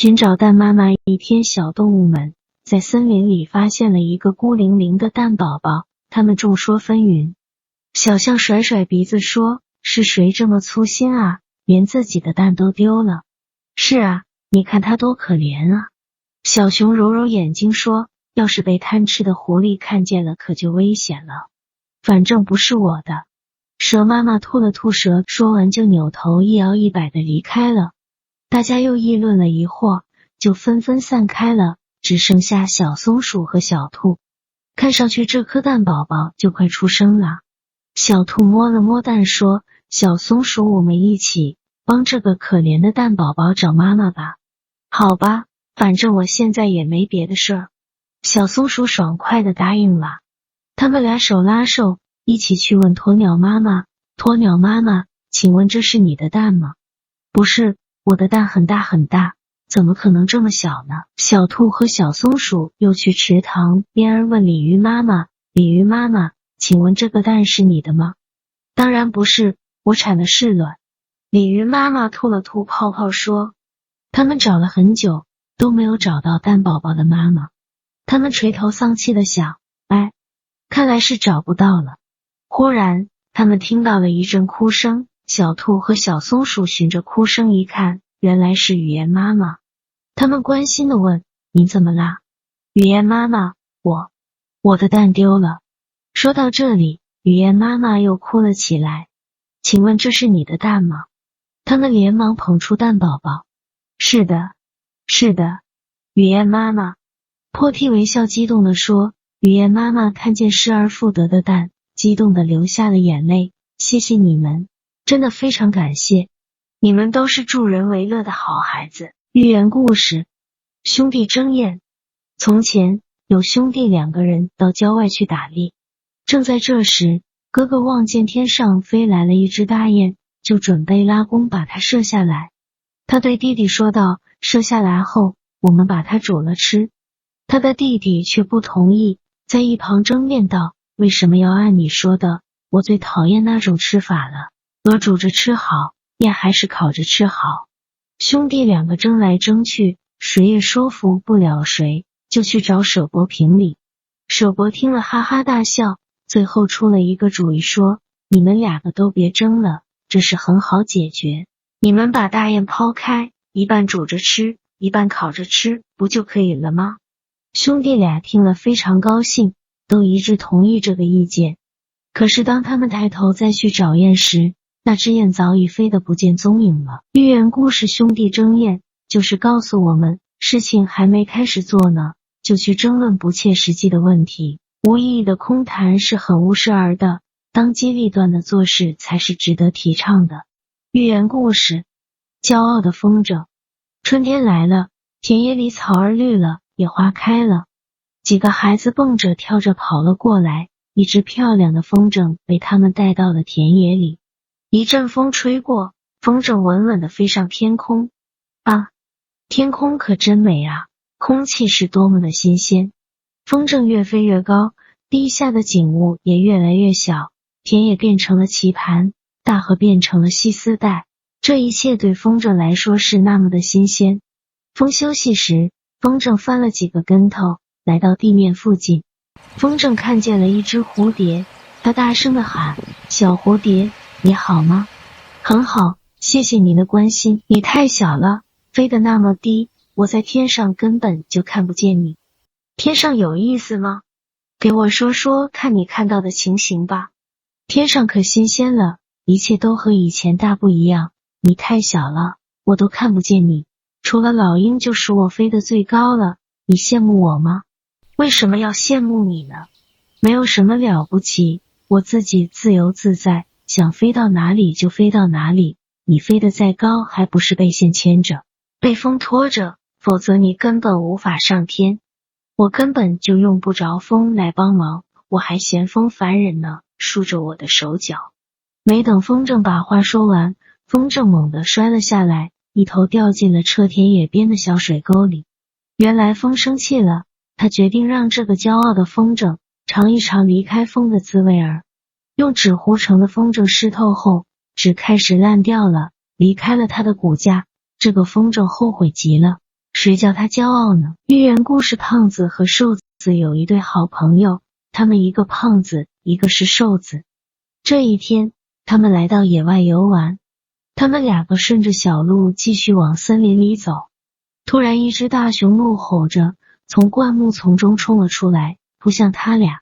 寻找蛋妈妈。一天，小动物们在森林里发现了一个孤零零的蛋宝宝，他们众说纷纭。小象甩甩鼻子说，是谁这么粗心啊，连自己的蛋都丢了。是啊，你看它多可怜啊。小熊揉揉眼睛说，要是被贪吃的狐狸看见了，可就危险了。反正不是我的。蛇妈妈吐了吐舌，说完就扭头一摇一摆地离开了。大家又议论了一会儿，就纷纷散开了，只剩下小松鼠和小兔。看上去这颗蛋宝宝就快出生了。小兔摸了摸蛋说，小松鼠，我们一起帮这个可怜的蛋宝宝找妈妈吧。好吧，反正我现在也没别的事儿。小松鼠爽快地答应了。他们俩手拉手一起去问鸵鸟妈妈，鸵鸟妈妈，请问这是你的蛋吗？不是，我的蛋很大很大，怎么可能这么小呢？小兔和小松鼠又去池塘边问鲤鱼妈妈，鲤鱼妈妈，请问这个蛋是你的吗？当然不是，我产的是卵。鲤鱼妈妈吐了吐泡泡说，他们找了很久都没有找到蛋宝宝的妈妈，他们垂头丧气地想，看来是找不到了。忽然他们听到了一阵哭声，小兔和小松鼠循着哭声一看，原来是语言妈妈。他们关心地问，你怎么啦？语言妈妈，我的蛋丢了。说到这里，语言妈妈又哭了起来。请问这是你的蛋吗？他们连忙捧出蛋宝宝。是的，是的。语言妈妈破涕为笑，激动地说。语言妈妈看见失而复得的蛋，激动地流下了眼泪。谢谢你们，真的非常感谢，你们都是助人为乐的好孩子。寓言故事，兄弟争燕。从前有兄弟2个人到郊外去打猎，正在这时，哥哥望见天上飞来了一只大雁，就准备拉弓把它射下来。他对弟弟说道，射下来后我们把它煮了吃。他的弟弟却不同意，在一旁争辩道，为什么要按你说的？我最讨厌那种吃法了，鹅煮着吃好，雁还是烤着吃好。兄弟2个争来争去，谁也说服不了谁，就去找舍伯评理。舍伯听了哈哈大笑，最后出了一个主意说，你们2个都别争了，这事很好解决，你们把大雁抛开，一半煮着吃，一半烤着吃，不就可以了吗？兄弟俩听了非常高兴，都一致同意这个意见。可是当他们抬头再去找雁时，那只雁早已飞得不见踪影了。寓言故事兄弟争雁，就是告诉我们，事情还没开始做呢，就去争论不切实际的问题，无意义的空谈是很无事儿的，当机立断的做事才是值得提倡的。寓言故事，骄傲的风筝。春天来了，田野里草儿绿了，野花开了。几个孩子蹦着跳着跑了过来，一只漂亮的风筝被他们带到了田野里。一阵风吹过，风筝稳稳地飞上天空。啊，天空可真美啊，空气是多么的新鲜。风筝越飞越高，地下的景物也越来越小，田野变成了棋盘，大河变成了细丝带，这一切对风筝来说是那么的新鲜。风休息时，风筝翻了几个跟头，来到地面附近。风筝看见了一只蝴蝶，它大声地喊，小蝴蝶，你好吗？很好，谢谢你的关心，你太小了，飞得那么低，我在天上根本就看不见你。天上有意思吗？给我说说看你看到的情形吧。天上可新鲜了，一切都和以前大不一样，你太小了，我都看不见你。除了老鹰就属我飞得最高了，你羡慕我吗？为什么要羡慕你呢？没有什么了不起，我自己自由自在，想飞到哪里就飞到哪里，你飞得再高还不是被线牵着，被风拖着，否则你根本无法上天。我根本就用不着风来帮忙，我还嫌风烦人呢，竖着我的手脚。没等风筝把话说完，风筝猛地摔了下来，一头掉进了车田野边的小水沟里。原来风生气了，他决定让这个骄傲的风筝尝一尝离开风的滋味儿。用纸糊成的风筝湿透后，纸开始烂掉了，离开了它的骨架。这个风筝后悔极了，谁叫他骄傲呢？寓言故事，胖子和瘦子有一对好朋友，他们一个胖子，一个是瘦子。这一天，他们来到野外游玩，他们两个顺着小路继续往森林里走。突然，一只大熊怒吼着从灌木丛中冲了出来，扑向他俩。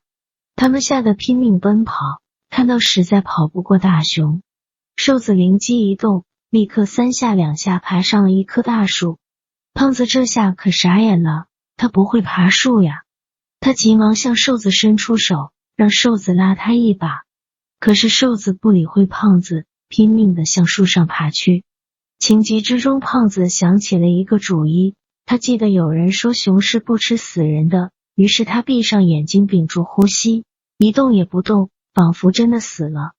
他们吓得拼命奔跑，看到实在跑不过大熊。瘦子灵机一动，立刻三下两下爬上了一棵大树。胖子这下可傻眼了，他不会爬树呀。他急忙向瘦子伸出手，让瘦子拉他一把。可是瘦子不理会胖子，拼命地向树上爬去。情急之中，胖子想起了一个主意，他记得有人说熊是不吃死人的，于是他闭上眼睛，屏住呼吸，一动也不动，仿佛真的死了。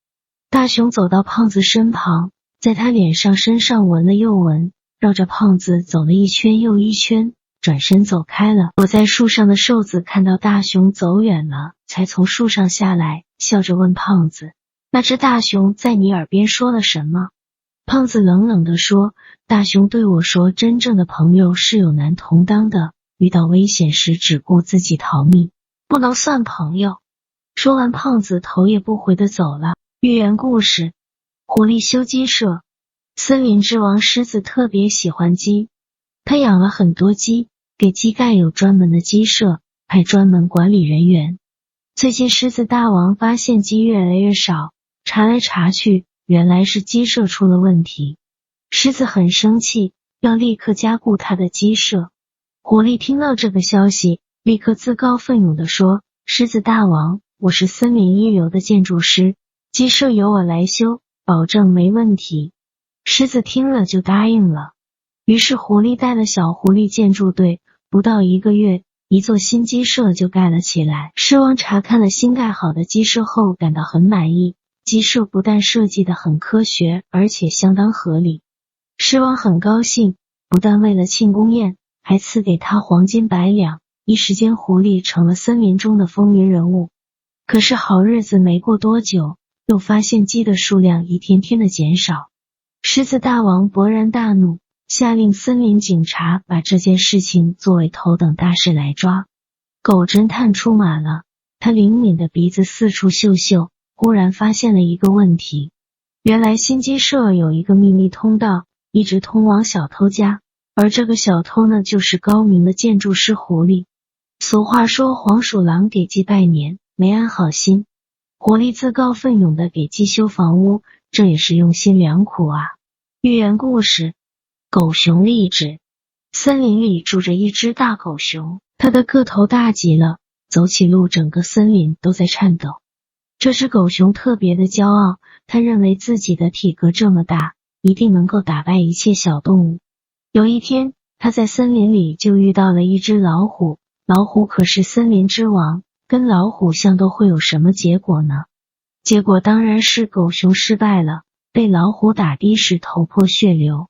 大熊走到胖子身旁，在他脸上身上闻了又闻，绕着胖子走了一圈又一圈，转身走开了。躲在树上的瘦子看到大熊走远了，才从树上下来，笑着问胖子：那只大熊在你耳边说了什么？胖子冷冷地说：大熊对我说，真正的朋友是有难同当的，遇到危险时只顾自己逃命，不能算朋友。说完，胖子头也不回地走了。寓言故事：狐狸修鸡舍。森林之王狮子特别喜欢鸡，他养了很多鸡，给鸡盖有专门的鸡舍，派专门管理人员。最近狮子大王发现鸡越来越少，查来查去，原来是鸡舍出了问题。狮子很生气，要立刻加固他的鸡舍。狐狸听到这个消息，立刻自告奋勇地说：狮子大王，我是森林一流的建筑师，鸡舍由我来修，保证没问题。狮子听了就答应了。于是狐狸带了小狐狸建筑队，不到1个月，一座新鸡舍就盖了起来。狮王查看了新盖好的鸡舍后，感到很满意。鸡舍不但设计得很科学，而且相当合理。狮王很高兴，不但为了庆功宴，还赐给他黄金100两。一时间，狐狸成了森林中的风云人物。可是好日子没过多久，又发现鸡的数量一天天的减少。狮子大王勃然大怒，下令森林警察把这件事情作为头等大事来抓。狗侦探出马了，他灵敏的鼻子四处嗅嗅，忽然发现了一个问题。原来新鸡舍有一个秘密通道，一直通往小偷家，而这个小偷呢，就是高明的建筑师狐狸。俗话说，黄鼠狼给鸡拜年，没安好心。狐狸自告奋勇的给鸡修房屋，这也是用心良苦啊。寓言故事：狗熊励志。森林里住着一只大狗熊，它的个头大极了，走起路整个森林都在颤抖。这只狗熊特别的骄傲，它认为自己的体格这么大，一定能够打败一切小动物。有一天，它在森林里就遇到了一只老虎。老虎可是森林之王，跟老虎相斗会有什么结果呢？结果当然是狗熊失败了，被老虎打的是头破血流。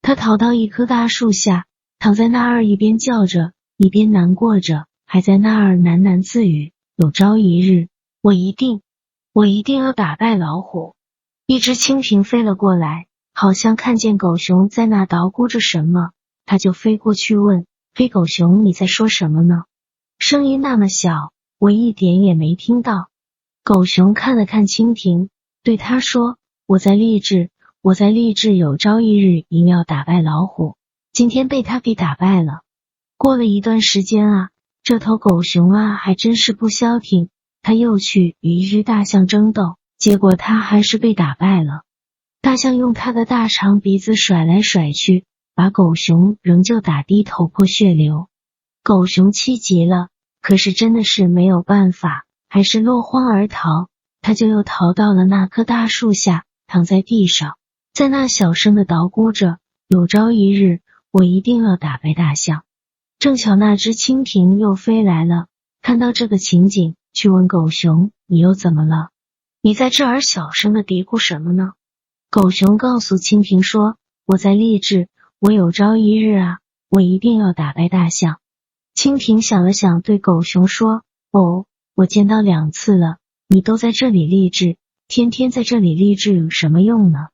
他逃到一棵大树下，躺在那儿一边叫着，一边难过着，还在那儿喃喃自语：有朝一日，我一定要打败老虎。一只蜻蜓飞了过来，好像看见狗熊在那捣鼓着什么，他就飞过去问：黑狗熊，你在说什么呢？声音那么小，我一点也没听到。狗熊看了看蜻蜓，对他说：我在励志，有朝一日一定要打败老虎。今天被他给打败了。过了一段时间啊，这头狗熊啊还真是不消停，他又去与一只大象争斗，结果他还是被打败了。大象用他的大长鼻子甩来甩去，把狗熊仍旧打得头破血流。狗熊气急了，可是真的是没有办法，还是落荒而逃。他就又逃到了那棵大树下，躺在地上，在那小声的捣鼓着：有朝一日，我一定要打败大象。正巧那只蜻蜓又飞来了，看到这个情景，去问狗熊：你又怎么了？你在这儿小声的嘀咕什么呢？狗熊告诉蜻蜓说：我在励志，我有朝一日啊，我一定要打败大象。蜻蜓想了想，对狗熊说：哦，我见到2次了，你都在这里励志，天天在这里励志有什么用呢？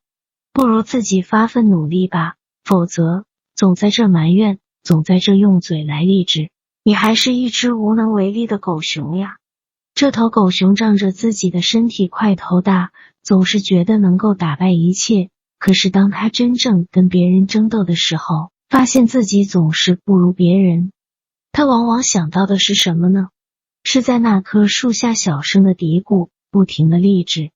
不如自己发奋努力吧，否则总在这埋怨，总在这用嘴来励志，你还是一只无能为力的狗熊呀。这头狗熊仗着自己的身体块头大，总是觉得能够打败一切，可是当他真正跟别人争斗的时候，发现自己总是不如别人。他往往想到的是什么呢？是在那棵树下小声的嘀咕，不停的励志。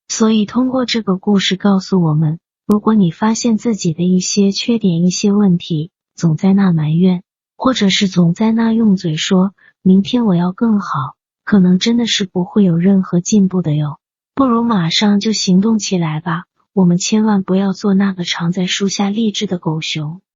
所以通过这个故事告诉我们，如果你发现自己的一些缺点、一些问题，总在那埋怨，或者是总在那用嘴说明天我要更好，可能真的是不会有任何进步的哟。不如马上就行动起来吧，我们千万不要做那个常在树下励志的狗熊。